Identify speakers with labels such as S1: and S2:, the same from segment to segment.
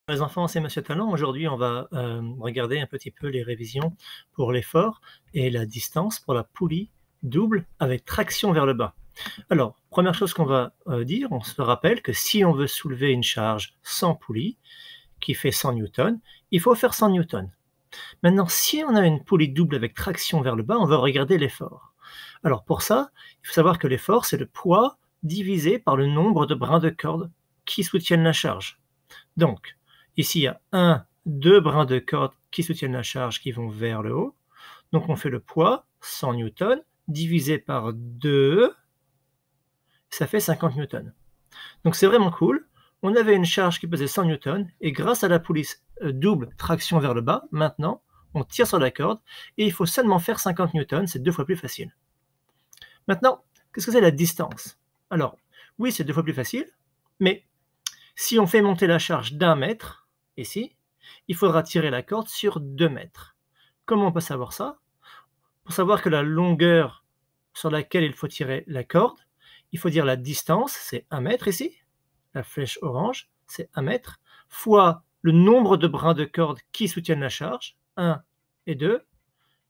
S1: Les enfants, c'est Monsieur Talent. Aujourd'hui, on va regarder un petit peu les révisions pour l'effort et la distance pour la poulie double avec traction vers le bas. Alors, première chose qu'on va dire, on se rappelle que si on veut soulever une charge sans poulie, qui fait 100 newtons, il faut faire 100 newtons. Maintenant, si on a une poulie double avec traction vers le bas, on va regarder l'effort. Alors pour ça, il faut savoir que l'effort, c'est le poids divisé par le nombre de brins de corde qui soutiennent la charge. Donc, ici, il y a 2 brins de corde qui soutiennent la charge qui vont vers le haut. Donc, on fait le poids, 100 newtons, divisé par 2, ça fait 50 newtons. Donc, c'est vraiment cool. On avait une charge qui pesait 100 newtons, et grâce à la poulie double traction vers le bas, maintenant, on tire sur la corde, et il faut seulement faire 50 newtons, c'est 2 fois plus facile. Maintenant, qu'est-ce que c'est la distance? Alors, oui, c'est 2 fois plus facile, mais si on fait monter la charge d'1 mètre, ici, il faudra tirer la corde sur 2 mètres. Comment on peut savoir ça? Pour savoir que la longueur sur laquelle il faut tirer la corde, il faut dire la distance, c'est 1 mètre ici, la flèche orange, c'est 1 mètre, fois le nombre de brins de corde qui soutiennent la charge, 1 et 2,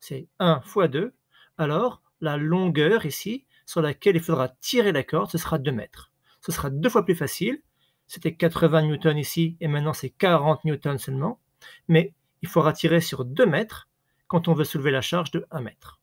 S1: c'est 1 fois 2, alors la longueur ici, sur laquelle il faudra tirer la corde, ce sera 2 mètres. Ce sera 2 fois plus facile, c'était 80 newtons ici, et maintenant c'est 40 newtons seulement, mais il faudra tirer sur 2 mètres quand on veut soulever la charge de 1 mètre.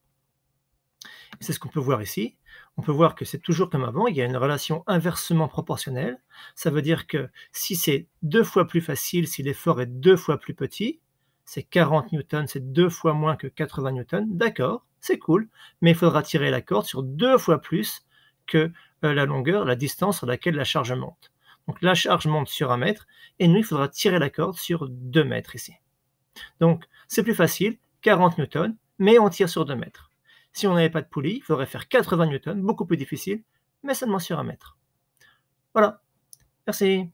S1: C'est ce qu'on peut voir ici. On peut voir que c'est toujours comme avant, il y a une relation inversement proportionnelle. Ça veut dire que si c'est 2 fois plus facile, si l'effort est 2 fois plus petit, c'est 40 newtons, c'est 2 fois moins que 80 newtons, d'accord, c'est cool, mais il faudra tirer la corde sur 2 fois plus que la longueur, la distance sur laquelle la charge monte. Donc la charge monte sur 1 mètre, et nous, il faudra tirer la corde sur 2 mètres ici. Donc c'est plus facile, 40 newtons, mais on tire sur 2 mètres. Si on n'avait pas de poulie, il faudrait faire 80 newtons, beaucoup plus difficile, mais seulement sur 1 mètre. Voilà, merci.